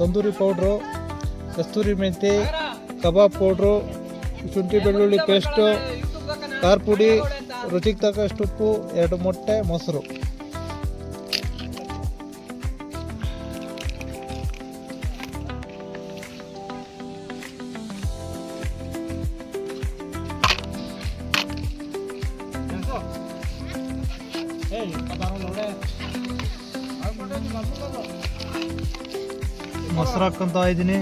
Tandoori powder, ಕಸ್ತೂರಿ ಮೆಂತಿ, ಕಬಾಬ್ powder, ಶುಂಠಿ ಬೆಳ್ಳುಳ್ಳಿ paste, ಖಾರ ಪುಡಿ, ರುಚಿಗೆ ತಕ್ಕಷ್ಟು ಉಪ್ಪು, 2 ಮೊಟ್ಟೆ, ಮೊಸರು. ಮೊಸರು ಹಾಕ್ಕೊಂತ ಇದ್ದೀನಿ.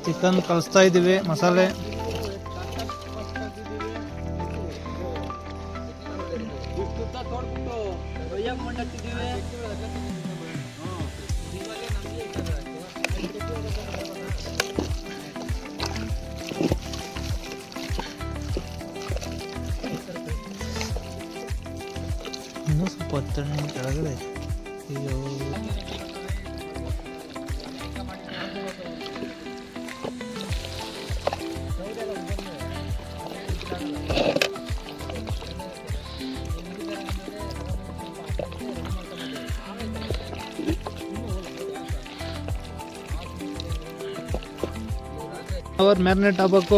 ಚಿಕನ್ ಕಲಿಸ್ತಾ ಇದ್ದೀವಿ, ಮಸಾಲೆ ಇನ್ನೂ ಸ್ವಲ್ಪ ಒತ್ತಡ ಕೆಳಗಡೆ. ಅಯ್ಯೋ ಅವರ್ ಮ್ಯಾರಿನೇಟ್ ಆಗಬೇಕು,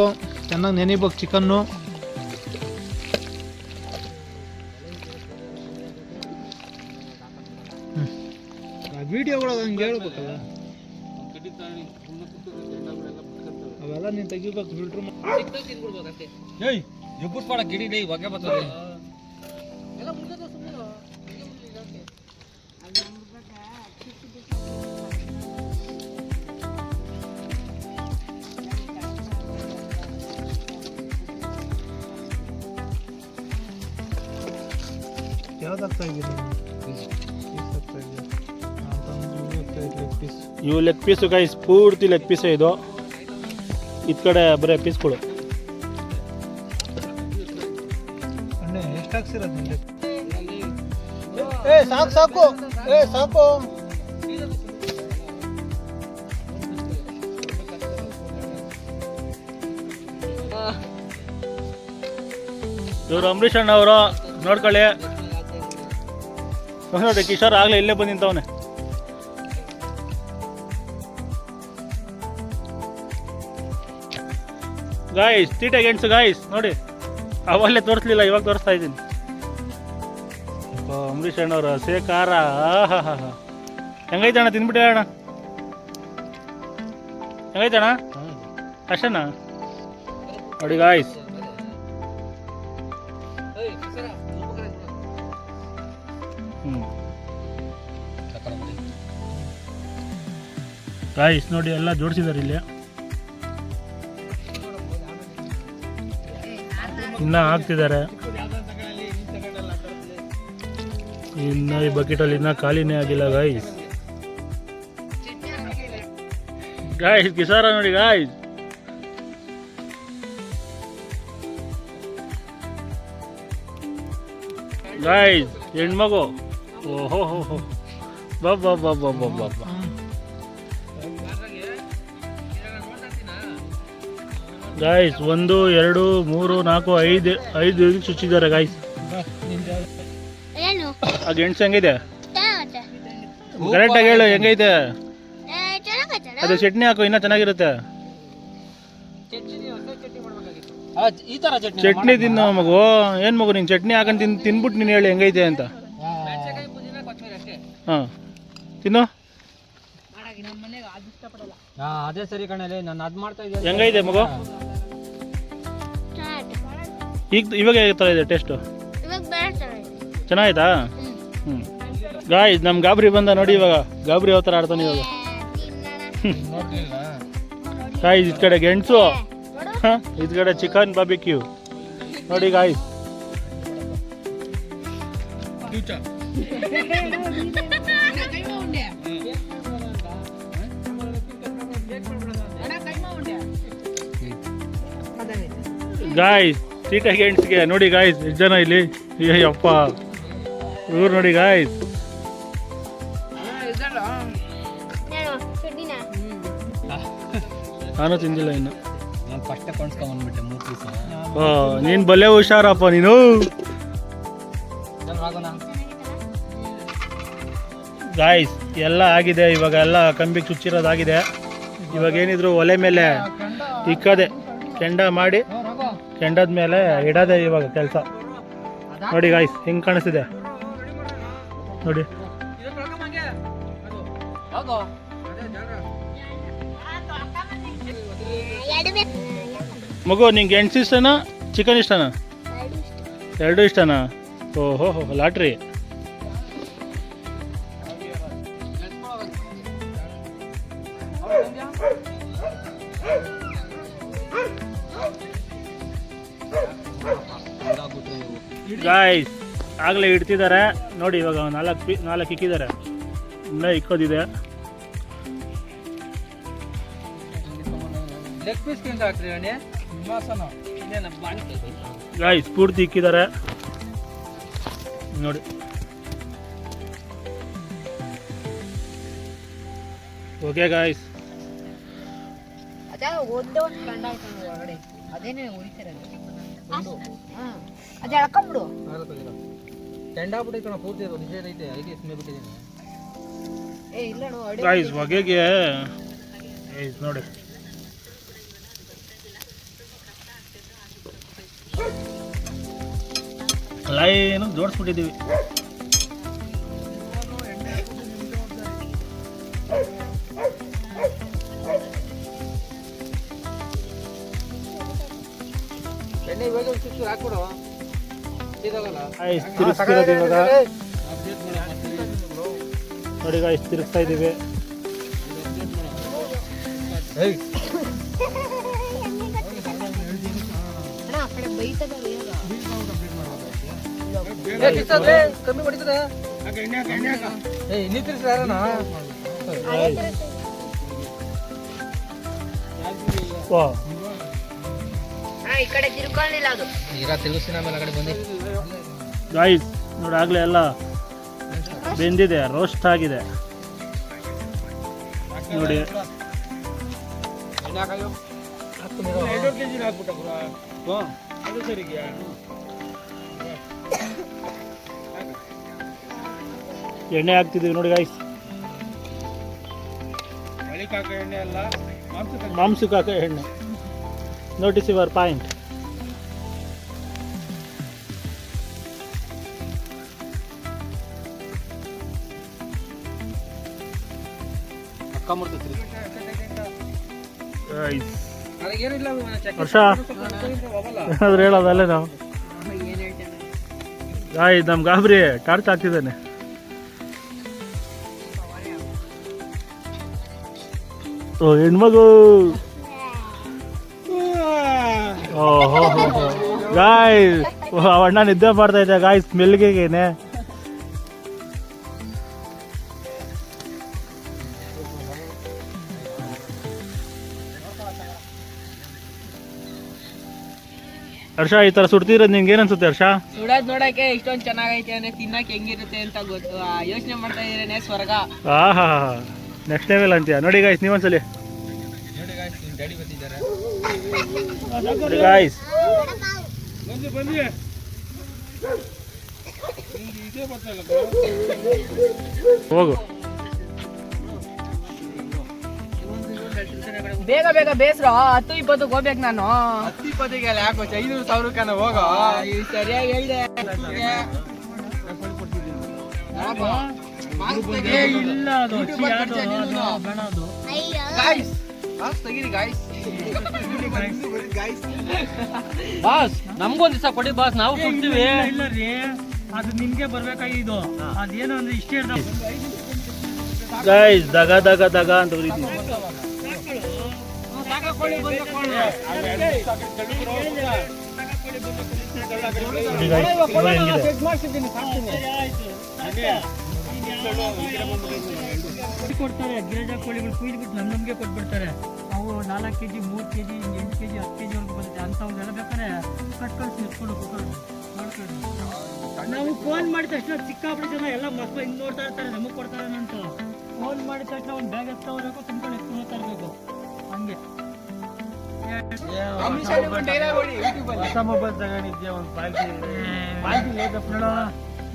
ಚೆನ್ನಾಗಿ ನೆನಿಬೇಕು ಚಿಕನ್ನು. ವಿಡಿಯೋಗಳು ಹಂಗೆ ಹೇಳ್ಬೇಕಲ್ಲ, ಅವೆಲ್ಲ ನೀನು ತೆಗಿಬೇಕು ಫಿಲ್ಟ್ರ್ ಗಿಡಿ ಹೊಗೆ ಬರ್ತದೆ. ಯಾವ್ದಾಗ್ತಾ ಇದ್ದೀರಿ? ಇವು ಲೆಗ್ ಪೀಸು ಗೈಸ್, ಪೂರ್ತಿ ಲೆಗ್ ಪೀಸೇ ಇದು. ಇದ್ ಕಡೆ ಬರೀ ಪೀಸ್ಗಳು. ಅಣ್ಣೆ ಎಷ್ಟು ಹಾಕ್ಸಿರೋದು? ಸಾಕು ಸಾಕು, ಸಾಕು. ಇವರು ಅಂಬರೀಷ್ ಅಣ್ಣ ಅವರು, ನೋಡ್ಕೊಳ್ಳಿ. ನೋಡಿ ಕಿಶೋರ್ ಆಗ್ಲೇ ಇಲ್ಲೇ ಬಂದು ನಿಂತವನೆ. ಗಾಯ್ಸ್ ತೀಟೆ ಗೆಣಸು ಗಾಯ್ಸ್ ನೋಡಿ, ಅವಲ್ಲೇ ತೋರಿಸ್ಲಿಲ್ಲ, ಇವಾಗ ತೋರಿಸ್ತಾ ಇದ್ದೀನಿ. ಅಂಬರೀಷ್ ಅಣ್ಣವ್ರ ಹಸೆ ಖಾರ, ಹೆಂಗೈತೆ ಅಣ್ಣ? ತಿಂದ್ಬಿಟ್ಟೆ ಅಣ್ಣ, ಹೆಂಗೈತೆ ಅಣ್ಣ? ಅಷ್ಟೇನಾ? ನೋಡಿ ಗಾಯ್ಸ್, ಗಾಯ್ಸ್ ನೋಡಿ ಎಲ್ಲ ಜೋಡಿಸಿದ್ದಾರೆ ಇಲ್ಲಿ. ಇನ್ನ ಹಾಕ್ತಿದ್ದಾರೆ, ಇನ್ನ ಈ ಬಕೆಟಲ್ಲಿ ಇನ್ನ ಖಾಲಿನೇ ಆಗಿಲ್ಲ ಗಾಯ್ಸ್. ಗಾಯ್ಸ್ ಕಿಸಾರ ನೋಡಿ ಗಾಯ್ಸ್, ಗಾಯ್ಸ್ ಹೆಣ್ಮಗು. ಓಹೋ ಹೋ ಹೋ, ಬಾಬಾ ಬಾಬಾ ಬಾಬಾ ಬಾಬಾ. Guys 1 2 3 4 5 ಚುಚ್ಚಿದ್ದಾರೆ guys. ಆ ಗೆಣಸು ಹೆಂಗೈತೆ? ಕರೆಕ್ಟಾಗಿ ಹೇಳು, ಹೆಂಗೈತೆ? ಅದು ಚಟ್ನಿ ಹಾಕು, ಇನ್ನೂ ಚೆನ್ನಾಗಿರುತ್ತೆ. ಚಟ್ನಿ ತಿನ್ನು ಮಗು. ಏನು ಮಗು ನೀನು ಚಟ್ನಿ ಹಾಕೊಂಡು ತಿನ್ಬಿಟ್ಟು ನೀನು ಹೇಳಿ ಹೆಂಗೈತೆ ಅಂತ. ಹಾಂ ತಿನ್ನು. ಅದೇ ಸರಿ ಕಣಲೆ, ನಾನು ಅದು ಮಾಡ್ತಾ ಇದ್ದೆ. ಹೆಂಗೈತೆ ಮಗು? ಇವಾಗ ಹೇಗಿರ್ತಾ ಇದೆ ಟೇಸ್ಟು? ಚೆನ್ನಾಯ್ತಾ? ಹ್ಞೂ ಗಾಯ್ಸ್ ನಮ್ಮ ಗಾಬರಿ ಬಂದ ನೋಡಿ, ಇವಾಗ ಗಾಬರಿ ಯಾವ ಥರ ಆಡ್ತಾನೆ ಇವಾಗ. ಗಾಯ್ಸ್ ಇದ್ ಕಡೆ ಗೆಣಸು, ಇದ್ ಕಡೆ ಚಿಕನ್ ಬಾರ್ಬಿಕ್ಯೂ ನೋಡಿ ಗಾಯ್ಸ್. ಗಾಯ್ಸ್ ಸೀಟಾ ಗೆಂಟ್ಸ್ಗೆ ನೋಡಿ ಗಾಯ್ಸ್ ಎಷ್ಟು ಜನ ಇಲ್ಲಿ ಅಯ್ಯಪ್ಪ ಇವ್ರು ನೋಡಿ ಗಾಯ್ಸ್ ನಾನು ತಿಂದಿಲ್ಲ ಇನ್ನು ನಾನು ಫಸ್ಟ್ ಕೊಂಡ್ಸ್ಕೊಂಡ್ಬಂದ್ಬಿಟ್ಟೆ 3 ಪೀಸ್ ನೀನು ಬಲ್ಲೆ ಹುಷಾರಪ್ಪ ನೀನು ಗಾಯ್ಸ್ ಎಲ್ಲ ಆಗಿದೆ ಇವಾಗ ಎಲ್ಲ ಕಂಬಿಗೆ ಚುಚ್ಚಿರೋದಾಗಿದೆ ಇವಾಗ ಏನಿದ್ರು ಒಲೆ ಮೇಲೆ ಇಕ್ಕದೆ ಕೆಂಡ ಮಾಡಿ ಕೆಂಡದ ಮೇಲೆ ಇಡೋದೆ ಇವಾಗ ಕೆಲಸ ನೋಡಿ ಗಾಯ್ಸ್ ಹೆಂಗೆ ಕಾಣಿಸ್ತಿದೆ ನೋಡಿ ಮಗು ನಿಂಗೆ ಗೆಣಸು ಇಷ್ಟನಾ ಚಿಕನ್ ಇಷ್ಟನಾ ಎರಡು ಇಷ್ಟನಾ ಓಹೋ ಲಾಟ್ರಿ ಗಾಯ್ಸ್ ಆಗಲೇ ಇಡ್ತಿದ್ದಾರೆ ನೋಡಿ ಇವಾಗ ನಾಲ್ಕು ಇಕ್ಕಿದ್ದಾರೆ ಇನ್ನೂ ಇಕ್ಕೋದಿದೆ ಗಾಯ್ಸ್ ಪೂರ್ತಿ ಇಕ್ಕಿದ್ದಾರೆ ನೋಡಿ ಓಕೆ ಗಾಯ್ಸ್ ಅದು ಎಳ್ಕೊಂಬಿಡು ಕೆಂಡ ಬಿಟ್ಟು ಪೂರ್ತಿ ನಿಜ ಐತೆ ಐದು ಸ್ಮೇ ಬಿಟ್ಟಿದ್ದೀನಿ ಏ ಇಲ್ಲ ನೋಡಿ ಗಾಯ್ಸ್ ಹೊಗೆಗೆ ನೋಡಿ ಲೈನು ಜೋಡಿಸ್ಬಿಟ್ಟಿದ್ದೀವಿ ಎಣ್ಣೆ ಇವಾಗ ಚುಚ್ಚು ಹಾಕ್ಬಿಡು ತಿರುಗಿಸ್ತಿರೋದು ಇವಾಗ ನೋಡಿ ಗಾಯ್ಸ್ ತಿರುಗಿಸ್ತಾ ಇದ್ದೀವಿ ಅಣ್ಣ ಆ ಕಡೆ ಬೈತದಲ್ಲ ಕಮ್ಮಿ ಹೊಡಿತದೆ ನೀ ತಿರ್ಸಿ ಯಾರಣ್ಣ ವಾ ಈ ಕಡೆ ತಿರ್ಕೊಳ್ಳಿಲ್ಲ ಅದು ಈಗ ತಿರುಗಿಸಿ ಆಮೇಲೆ ಆ ಕಡೆ ಬಂದು ಗಾಯ್ಸ್ ನೋಡಿ ಆಗಲೇ ಎಲ್ಲ ಬೆಂದಿದೆ ರೋಸ್ಟ್ ಆಗಿದೆ ನೋಡಿ ಎಣ್ಣೆ ಹಾಕ್ತಿದ್ದೀವಿ ನೋಡಿ ಗಾಯ್ಸ್ ಮಾಂಸಕ್ಕೆ ಹಾಕೋ ಎಣ್ಣೆ ನೋಟಿಸ್ ಯುವರ್ ಪಾಯಿಂಟ್ ವರ್ಷ ಏನಾದ್ರು ಹೇಳೋದಲ್ಲೇ ನಾವು ಗಾಯ್ ನಮ್ಮ ಗಾಬರಿ ಟಾರ್ಚ್ ಹಾಕ್ತಿದ್ದಾನೆ ಓ ಹೆಣ್ಮಗು ಓಹೋ ಗಾಯ್ ಅಣ್ಣ ನಿದ್ದೆ ಮಾಡ್ತಾ ಇದ್ದೆ ಗಾಯ್ ಸ್ಮೆಲ್ಗೇನೆ ಹರ್ಷ ಈ ತರ ಸುಡ್ತಿರೋದು ನಿಂಗೆ ಏನನ್ಸುತ್ತೆ ಹರ್ಷ? ಸುಡೋದ್ ನೋಡಕ್ಕೆ ಇಷ್ಟೊಂದ್ ಚೆನ್ನಾಗೈತೆ ಅಂದ್ರೆ ತಿನ್ನಕ್ ಹೆಂಗಿರುತ್ತೆ ಅಂತ ಗೊತ್ತು ಯೋಚನೆ ಮಾಡ್ತಾ ಇದ್ರೇನೆ ಸ್ವರ್ಗ. ಆಹಾ ನೆಕ್ಸ್ಟ್ ಲೆವೆಲ್ ಅಂತೀಯ ನೋಡಿ ಗಾಯ್ಸ್ ನೀವೊಂದ್ಸಲಿ ನೋಡಿ ಗಾಯ್ಸ್ ಹೋಗು ಬೇಗ ಬೇಗ ಬೇಸ್ರೋ 10-20 ಹೋಗ್ಬೇಕು ನಾನು 10-20 ಯಾಕೆ 500,000 ಹೋಗೋ ಸರಿಯಾಗಿ ಹೇಳಿದೆ ಬಾಸ್ ನಮ್ಗೊಂದ್ ದಿವಸ ಕೊಡಿ ಬಾಸ್ ನಾವು ಕೊಡ್ತೀವಿ. ಇಲ್ಲ ರೀ ಅದು ನಿಮ್ಗೆ ಬರ್ಬೇಕಾಗಿದ್ದು ಅದೇನು ಅಂದ್ರೆ ಇಷ್ಟೇ ಗೈಸ್ ದಗ ದಗ ದಗ ಅಂತ ಬರೀತೀನಿ ಕೊಡ್ತಾರೆ ಗಿರಿಜಾ ಕೋಳಿಗಳು ಕುಯ್ದ್ಬಿಟ್ಟು ನಮ್ಗೆ ಕೊಟ್ಬಿಡ್ತಾರೆ ಅವು 4 kg 3 kg 8 kg 10 kg ವರೆಗೂ ಬಂದಿದೆ ಅಂಥವ್ನೆಲ್ಲ ಬೇಕಾದ್ರೆ ಕಟ್ಕಳಿಸಿ ಎತ್ಕೊಂಡು ಮಾಡ್ಕೊಳ್ಳಿ. ನಾವು ಫೋನ್ ಮಾಡಿದ ತಕ್ಷಣ ಸಿಕ್ಕಾಪಟ್ಟೆ ಜನ ಎಲ್ಲ ಮಕ್ಕಳು ಹಿಂಗೆ ನೋಡ್ತಾ ಇರ್ತಾರೆ, ನಮಗೆ ಕೊಡ್ತಾರೆ ಅಂತ. ಫೋನ್ ಮಾಡಿದ ತಕ್ಷಣ ಒಂದು ಬ್ಯಾಗ್ ಎತ್ಕೋಬೇಕು, ತುಂಬ್ಕೊಂಡು ಎತ್ಕೊಂಡು ಹೋಗ್ತಾ ಇರಬೇಕು. ಹಂಗೆ ಹೊಸ ಮೊಬೈಲ್ ತಗೊಂಡಿದ್ದೆ ಒಂದು ಪಾಲ್ಟಿ ಲೇದಪ್ಪ ನೋಡೋ.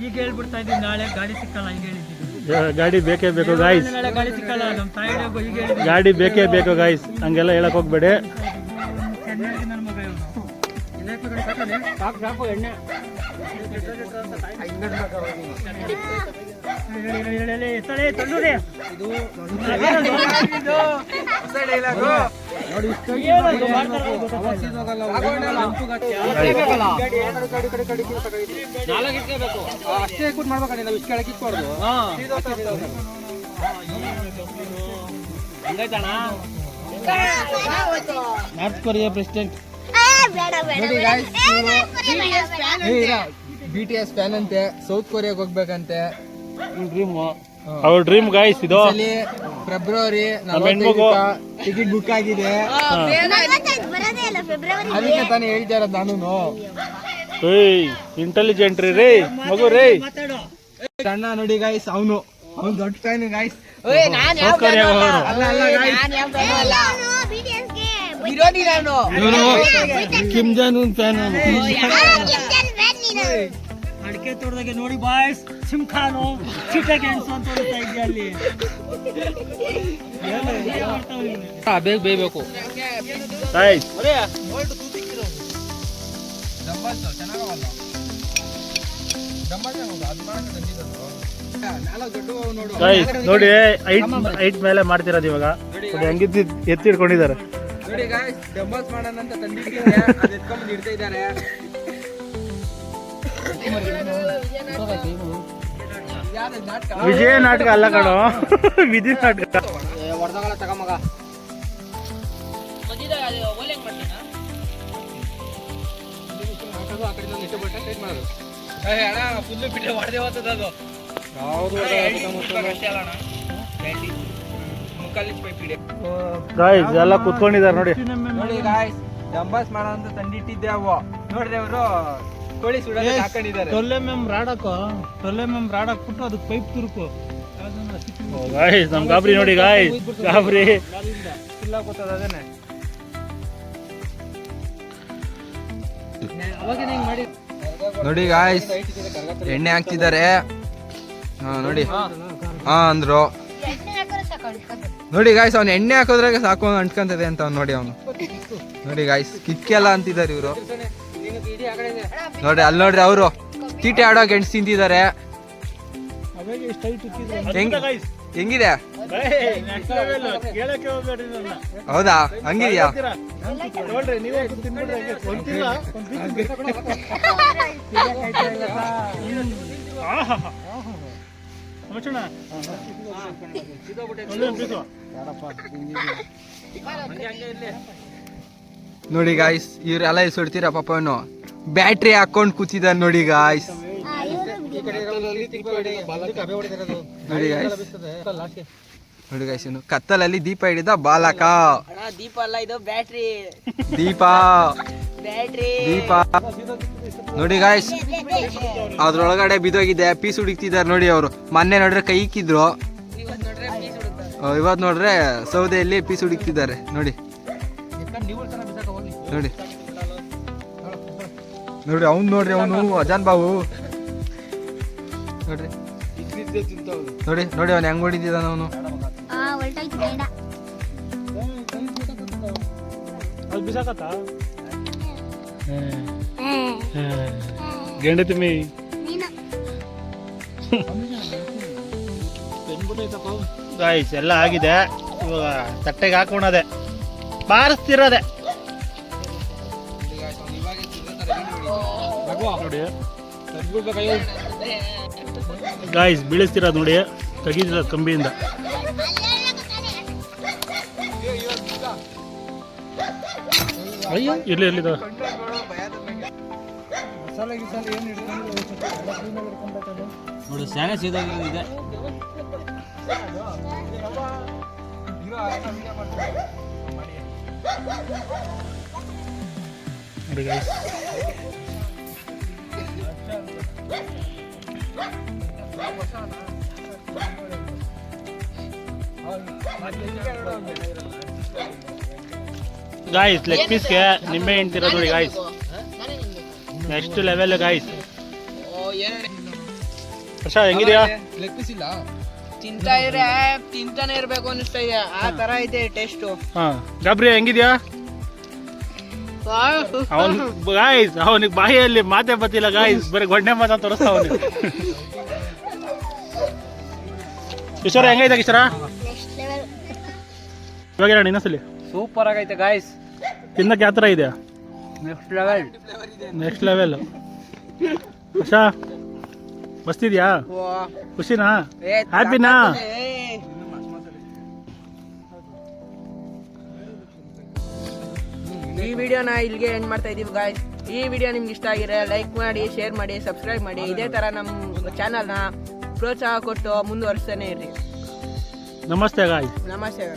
ಈಗ ಹೇಳ್ಬಿಡ್ತಾ ಇದ್ದೀನಿ, ನಾಳೆ ಗಾಡಿ ಸಿಕ್ಕಲ್ಲ ಈಗ ಹೇಳಿದ್ದೀನಿ. ಗಾಡಿ ಬೇಕೇ ಬೇಕು ಗಾಯ್ಸ್, ನಾಳೆ ಗಾಡಿ ಸಿಕ್ಕಲ್ಲ ನಮ್ಮ ತಾಯಿ ಈಗ ಹೇಳಿದ್ದೀನಿ. ಗಾಡಿ ಬೇಕೇ ಬೇಕು ಗಾಯ್ಸ್, ಹಂಗೆಲ್ಲ ಹೇಳಕ್ ಹೋಗ್ಬೇಡಿ. ಚೆನ್ನಾಗಿ ನನ್ನ ಮಗ ಇವನು. ಸಾಕು ಎಣ್ಣೆ ತಲೆ ತಂದೂರಿ ಇದು ಅಷ್ಟೇ ಕೂತ್ ಮಾಡ್ಬೇಕಣ್ಣ, ನಾವು ಇಷ್ಟು ಕೆಳಗೆ ಇಟ್ಕೊಡ್ದು. ನಾರ್ತ್ ಕೊರಿಯಾ ಪ್ರೆಸಿಡೆಂಟ್ ನೋಡಿ guys, BTS ಫ್ಯಾನ್ ಅಂತೆ, ಸೌತ್ ಕೊರಿಯಾಗ ಹೋಗ್ಬೇಕಂತೆ. ಅವ್ರ ಡ್ರೀಮ್ ಗಾಯ್ಸ್ ಇದು. ಫೆಬ್ರವರಿ ನಮ್ಮ ಹೆಣ್ಮಗು. ಟಿಕೆಟ್ ಬುಕ್ ಆಗಿದೆ, ಅದಕ್ಕೆ ತಾನೇ ಹೇಳ್ತಾ ಇರೋದು ನಾನು. ಇಂಟೆಲಿಜೆಂಟ್ ರೀ ಮಗು ರೀ. ಸಣ್ಣ ನೋಡಿ ಗಾಯ್ಸ್, ಅವನು ದೊಡ್ಡ ಫ್ಯಾನ್ ಗಾಯ್ಸ್. ಸೌತ್ ಕೊರಿಯಾ ವಿರೋಧಿ ನಾನು. ಕಿಮ್ ಜಾನ್ ಉನ್ ಫ್ಯಾನ್. ಅಡಿಕೆ ತೋಟದಾಗೆ ನೋಡಿ ಬಾಯ್ಸ್, ಸಿಂಖಾನು ಚಿಟ್ಟೆ ಕ್ಯಾನ್ಸು ಅಂತ ಹೊಡಿತಾ ಇದ್ದೆ ಅಲ್ಲಿ. ಬೇಗ ಬೇಯಬೇಕು. ಗಾಯ್ಸ್ ಗಾಯ್ಸ್ ನೋಡಿ, 8 ಮೇಲೆ ಮಾಡ್ತಿರೋದು ಇವಾಗ. ಹೆಂಗಿದ್ದು ಎತ್ತಿ ಇಟ್ಕೊಂಡಿದ್ದಾರೆ ನೋಡಿ ಗಾಯ್ಸ್, ಡಂಬಲ್ಸ್ ಮಾಡೋಣ ಅಂತ ತಂದಿಟ್ಟಿದ್ದಾರೆ, ಅದು ಎತ್ಕೊಂಡ್ಬಂದು ಇಡ್ತಾ ಇದ್ದಾರೆ. ವಿಜಯ ನಾಟಕ ಅಲ್ಲ ಕಣೋ, ವಿಧಿ ನಾಟಕ. ಹೊಡೆದಗಳ ತಗಮಗ. ಒಲೆ ಮಾಡ್ತೀನಾ ಆ ಕಡೆ ಇಟ್ಟು ಬಿಟ್ಟೆ ಟೈಟ್ ಮಾಡೋದು. ಫುಲ್ಲು ಬಿಟ್ಟೆ ಹೊಡೆದೇ ಹೋಗ್ತದ ಅದು. ಗಾಯ್ಸ್ ಎಲ್ಲ ಕುತ್ಕೊಂಡಿದ್ದಾರೆ ನೋಡಿ. ನೋಡಿ ಗಾಯ್ಸ್, ಡಂಬಲ್ಸ್ ಮಾಡೋಣ ಅಂತ ತಂದಿಟ್ಟಿದ್ದೆ ಅವು. ನೋಡ್ರಿ ಅವರು ಕೋಳಿ ಸುಡೋದಕ್ಕೆ ಹಾಕೊಂಡಿದ್ದಾರೆ. ಟೊಲ್ಲೆ ಮೆಮ್ ರಾಡಾಕೋ, ಟೊಲ್ಲೆ ಮೆಮ್ ರಾಡಾಕ್ಬಿಟ್ಟು ಅದಕ್ಕೆ ಪೈಪ್ ತುರುಕು. ಗಾಯ್ಸ್ ನಮ್ ಗಾಬ್ರಿ ನೋಡಿ ಗಾಯ್ಸ್, ಗಾಬ್ರಿ ಇಲ್ಲ ಗೊತ್ತದ ಅದೇನೆ. ನೋಡಿ ಗಾಯ್ಸ್, ಎಣ್ಣೆ ಹಾಕ್ತಿದ್ದಾರೆ. ನೋಡಿ ಅಂದ್ರು. ನೋಡಿ ಗಾಯ್ಸ್, ಅವ್ನು ಎಣ್ಣೆ ಹಾಕೋದ್ರಾಗ ಸಾಕು ಅಂಟ್ಕೊಂತದೆ ಅಂತ ಅವ್ನು. ನೋಡಿ ಅವನು ನೋಡಿ ಗಾಯ್ಸ್, ಕಿಕ್ಕೆಲ್ಲ ಅಂತಿದ್ದಾರೆ ಇವರು. ನೋಡ್ರಿ ಅಲ್ಲಿ ನೋಡ್ರಿ, ಅವರು ತೀಟೆ ಆಡೋ ಗೆಣಸು ತಿಂತಿದ್ದಾರೆ. ಹೆಂಗಿದೆ? ಹೌದಾ? ಹಂಗಿದ್ಯಾ? ನೋಡ್ರಿ ನೀವೇ ತಿನ್ಬಿಡ್ರಿ. ನೋಡಿ ಗಾಯ್ಸ್, ಇವ್ರೆಲ್ಲ ಸುಡ್ತೀರಾ ಪಾಪನು. ಬ್ಯಾಟ್ರಿ ಹಾಕೊಂಡ್ ಕೂತಿದ್ದಾರೆ ನೋಡಿ ಗಾಯ್ಸ್. ನೋಡಿ ಗಾಯ್ಸ್, ನೋಡಿ ಗಾಯ್ಸ್, ಇನ್ನು ಕತ್ತಲಲ್ಲಿ ದೀಪ ಹಿಡಿದ ಬಾಲಕ. ದೀಪ ಅಲ್ಲ ಇದು, ಬ್ಯಾಟ್ರಿ. ದೀಪ ಬ್ಯಾಟ್ರಿ ದೀಪ ನೋಡಿ ಗಾಯ್ಸ್, ಅದ್ರೊಳಗಡೆ ಬಿದ್ದೋಗಿದೆ. ಪೀಸ್ ಹುಡುಕ್ತಿದ್ದಾರೆ ನೋಡಿ ಅವರು. ಮೊನ್ನೆ ನೋಡ್ರೆ ಕೈ ಇಕ್ಕಿದ್ರು, ಇವತ್ತು ನೋಡ್ರೆ ಸೌದೆಯಲ್ಲಿ ಪೀಸ್ ಹುಡುಕ್ತಿದ್ದಾರೆ. ನೋಡಿ ನೋಡಿ ನೋಡಿ, ಅವ್ನು ನೋಡ್ರಿ, ಅವನು ಅಜಾನ್ ಬಾಬು. ನೋಡ್ರಿ ನೋಡಿ ನೋಡಿ, ಅವ್ನು ಹೆಂಗ್ ಹೊಡಿತಿದ್ದಾನ ಅವನು. ಗೆಂಡತಿ ಮೀ ಗಾಯ್ಸ್ ಎಲ್ಲ ಆಗಿದೆ. ಇವಾಗ ತಟ್ಟೆಗೆ ಹಾಕೋಣದೆ, ಬಾರಿಸ್ತಿರೋದೆ ನೋಡಿ ಗಾಯ್ಸ್. ಬೀಳಿಸ್ತಿರೋದು ನೋಡಿ, ತೆಗೀತಿಲ್ಲ ಕಂಬಿಯಿಂದ. ಇರ್ಲಿ ಇರ್ಲಿ ನೋಡಿ, ಸ್ಯಾನೆ ಸೀದಾಗಿದೆ. ನೋಡಿ ಗೈಸ್, ಗಾಯ್ಸ್ ಲೆಗ್ ಪೀಸ್ಗೆ ನಿಂಬೆ ಹಣ್ಣು ತಿರೋದು ನೋಡಿ ಗಾಯ್ಸ್, ನೆಕ್ಸ್ಟ್ ಲೆವೆಲ್ ಗಾಯ್ಸ್. ಹರ್ಷ ಹೆಂಗಿದ್ಯಾ? ತಿಂತಾನೆ ಇರ್ಬೇಕು ಅನಿಸ್ತಾ ಇದೆ, ಆ ತರ ಐತೆ ಟೇಸ್ಟು. ಹಾ ಗಾಬ್ರಿ ಹೆಂಗಿದ್ಯಾ? ಅವನ್ ಗಾಯ್ಸ್ ಅವನಿಗೆ ಬಾಯಿಯಲ್ಲಿ ಮಾತೆ ಬತ್ತಿಲ್ಲ ಗಾಯ್ಸ್, ಬರೀ ಗೊಡ್ಡೆ ಮಾತಾ ತೋರಿಸ್ತಾ ಅವನಿಗೆ. ಕಿಶೋರ ಹೆಂಗೈತೆ ಕಿಶೋರ? ಇವಾಗ ಹೇಳಿ ಇನ್ನೊಂದ್ಸಲಿ. ಸೂಪರ್ ಆಗೈತೆ ಗಾಯ್ಸ್, ತಿನ್ನಕ್ಕೆ ಯಾವ ಥರ ಇದೆ? Next level. Next level. Harsha ಬಸ್ತಿದ್ಯಾ? ಖುಷಿನಾ? ಹ್ಯಾಪಿನಾ? ಈ ವಿಡಿಯೋನ ಇಲ್ಲಿಗೆ ಎಂಡ್ ಮಾಡ್ತಾ ಇದೀವಿ ಗಾಯ್ಸ್. ಈ ವಿಡಿಯೋ ನಿಮ್ಗೆ ಇಷ್ಟ ಆಗಿದ್ರೆ ಲೈಕ್ ಮಾಡಿ, ಶೇರ್ ಮಾಡಿ, ಸಬ್ಸ್ಕ್ರೈಬ್ ಮಾಡಿ. ಇದೇ ತರ ನಮ್ಮ ಚಾನಲ್ನ ಪ್ರೋತ್ಸಾಹ ಕೊಟ್ಟು ಮುಂದುವರಿಸ್ತಾನೆ ಇರ್ರಿ. ನಮಸ್ತೆ ಗಾಯ್ಸ್. ನಮಸ್ತೆ.